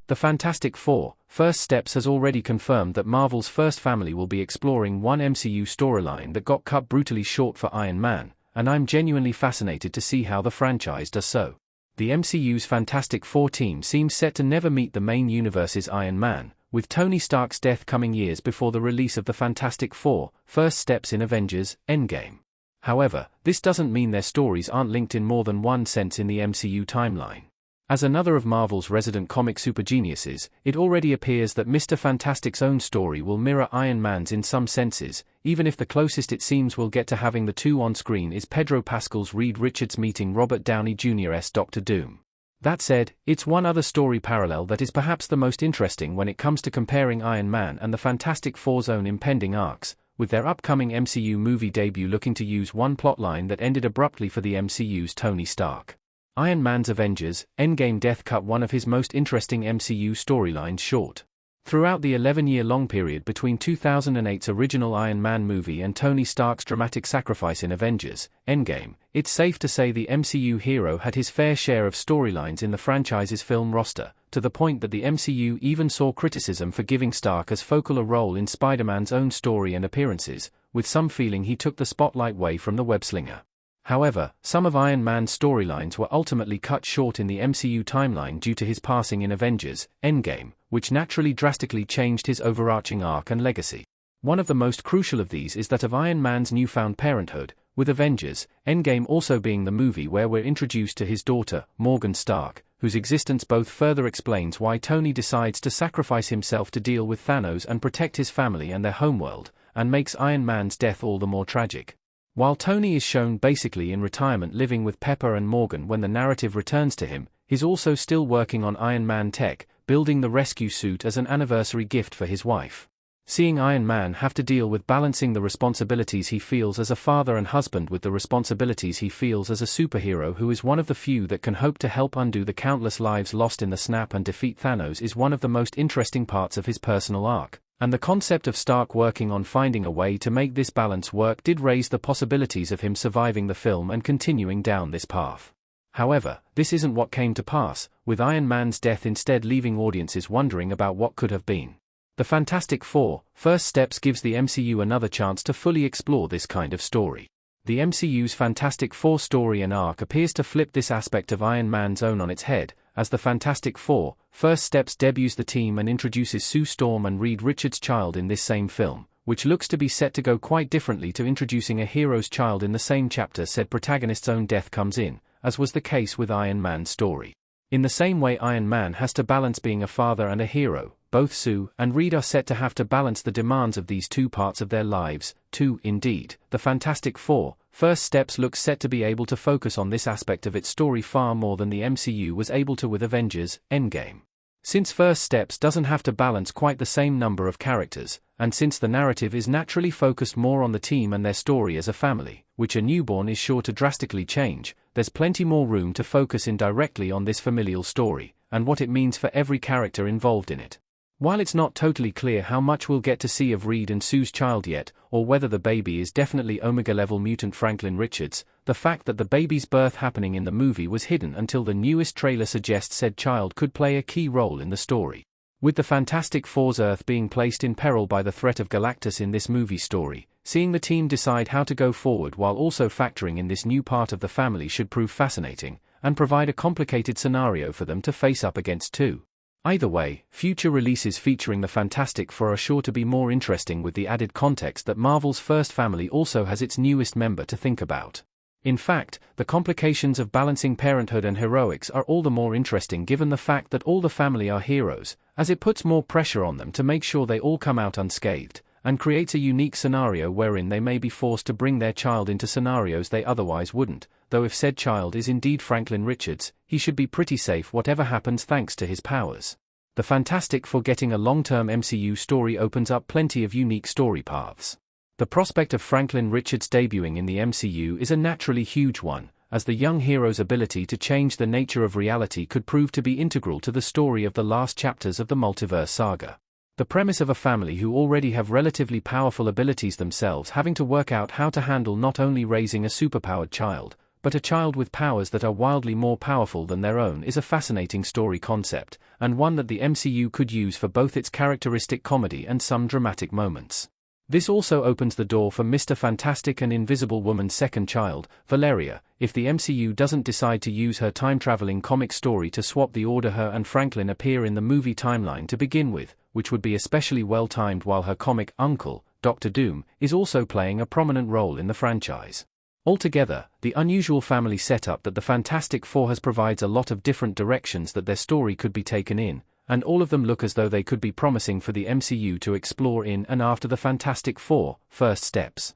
The Fantastic Four: First Steps has already confirmed that Marvel's first family will be exploring one MCU storyline that got cut brutally short for Iron Man, and I'm genuinely fascinated to see how the franchise does so. The MCU's Fantastic Four team seems set to never meet the main universe's Iron Man, with Tony Stark's death coming years before the release of the Fantastic Four: First Steps in Avengers: Endgame. However, this doesn't mean their stories aren't linked in more than one sense in the MCU timeline. As another of Marvel's resident comic supergeniuses, it already appears that Mr. Fantastic's own story will mirror Iron Man's in some senses, even if the closest it seems we'll get to having the two on screen is Pedro Pascal's Reed Richards meeting Robert Downey Jr.'s Doctor Doom. That said, it's one other story parallel that is perhaps the most interesting when it comes to comparing Iron Man and the Fantastic Four's own impending arcs, with their upcoming MCU movie debut looking to use one plotline that ended abruptly for the MCU's Tony Stark. Iron Man's Avengers: Endgame death cut one of his most interesting MCU storylines short. Throughout the 11-year-long period between 2008's original Iron Man movie and Tony Stark's dramatic sacrifice in Avengers: Endgame, it's safe to say the MCU hero had his fair share of storylines in the franchise's film roster, to the point that the MCU even saw criticism for giving Stark as focal a role in Spider-Man's own story and appearances, with some feeling he took the spotlight away from the web-slinger. However, some of Iron Man's storylines were ultimately cut short in the MCU timeline due to his passing in Avengers: Endgame, which naturally drastically changed his overarching arc and legacy. One of the most crucial of these is that of Iron Man's newfound parenthood, with Avengers: Endgame also being the movie where we're introduced to his daughter, Morgan Stark, whose existence both further explains why Tony decides to sacrifice himself to deal with Thanos and protect his family and their homeworld, and makes Iron Man's death all the more tragic. While Tony is shown basically in retirement living with Pepper and Morgan when the narrative returns to him, he's also still working on Iron Man tech, building the rescue suit as an anniversary gift for his wife. Seeing Iron Man have to deal with balancing the responsibilities he feels as a father and husband with the responsibilities he feels as a superhero who is one of the few that can hope to help undo the countless lives lost in the snap and defeat Thanos is one of the most interesting parts of his personal arc. And the concept of Stark working on finding a way to make this balance work did raise the possibilities of him surviving the film and continuing down this path. However, this isn't what came to pass, with Iron Man's death instead leaving audiences wondering about what could have been. The Fantastic Four: First Steps gives the MCU another chance to fully explore this kind of story. The MCU's Fantastic Four story and arc appears to flip this aspect of Iron Man's own on its head, as the Fantastic Four: First Steps debuts the team and introduces Sue Storm and Reed Richards' child in this same film, which looks to be set to go quite differently to introducing a hero's child in the same chapter said protagonist's own death comes in, as was the case with Iron Man's story. In the same way Iron Man has to balance being a father and a hero, both Sue and Reed are set to have to balance the demands of these two parts of their lives, too. Indeed, the Fantastic Four: First Steps looks set to be able to focus on this aspect of its story far more than the MCU was able to with Avengers: Endgame. Since First Steps doesn't have to balance quite the same number of characters, and since the narrative is naturally focused more on the team and their story as a family, which a newborn is sure to drastically change, there's plenty more room to focus indirectly on this familial story, and what it means for every character involved in it. While it's not totally clear how much we'll get to see of Reed and Sue's child yet, or whether the baby is definitely Omega-level mutant Franklin Richards, the fact that the baby's birth happening in the movie was hidden until the newest trailer suggests said child could play a key role in the story. With the Fantastic Four's Earth being placed in peril by the threat of Galactus in this movie story, seeing the team decide how to go forward while also factoring in this new part of the family should prove fascinating, and provide a complicated scenario for them to face up against too. Either way, future releases featuring the Fantastic Four are sure to be more interesting with the added context that Marvel's first family also has its newest member to think about. In fact, the complications of balancing parenthood and heroics are all the more interesting given the fact that all the family are heroes, as it puts more pressure on them to make sure they all come out unscathed, and creates a unique scenario wherein they may be forced to bring their child into scenarios they otherwise wouldn't, though if said child is indeed Franklin Richards, he should be pretty safe whatever happens thanks to his powers. The Fantastic Four getting a long-term MCU story opens up plenty of unique story paths. The prospect of Franklin Richards debuting in the MCU is a naturally huge one, as the young hero's ability to change the nature of reality could prove to be integral to the story of the last chapters of the multiverse saga. The premise of a family who already have relatively powerful abilities themselves having to work out how to handle not only raising a superpowered child, but a child with powers that are wildly more powerful than their own is a fascinating story concept, and one that the MCU could use for both its characteristic comedy and some dramatic moments. This also opens the door for Mr. Fantastic and Invisible Woman's second child, Valeria, if the MCU doesn't decide to use her time-traveling comic story to swap the order her and Franklin appear in the movie timeline to begin with, which would be especially well-timed while her comic uncle, Dr. Doom, is also playing a prominent role in the franchise. Altogether, the unusual family setup that the Fantastic Four has provides a lot of different directions that their story could be taken in, and all of them look as though they could be promising for the MCU to explore in and after the Fantastic Four: First Steps.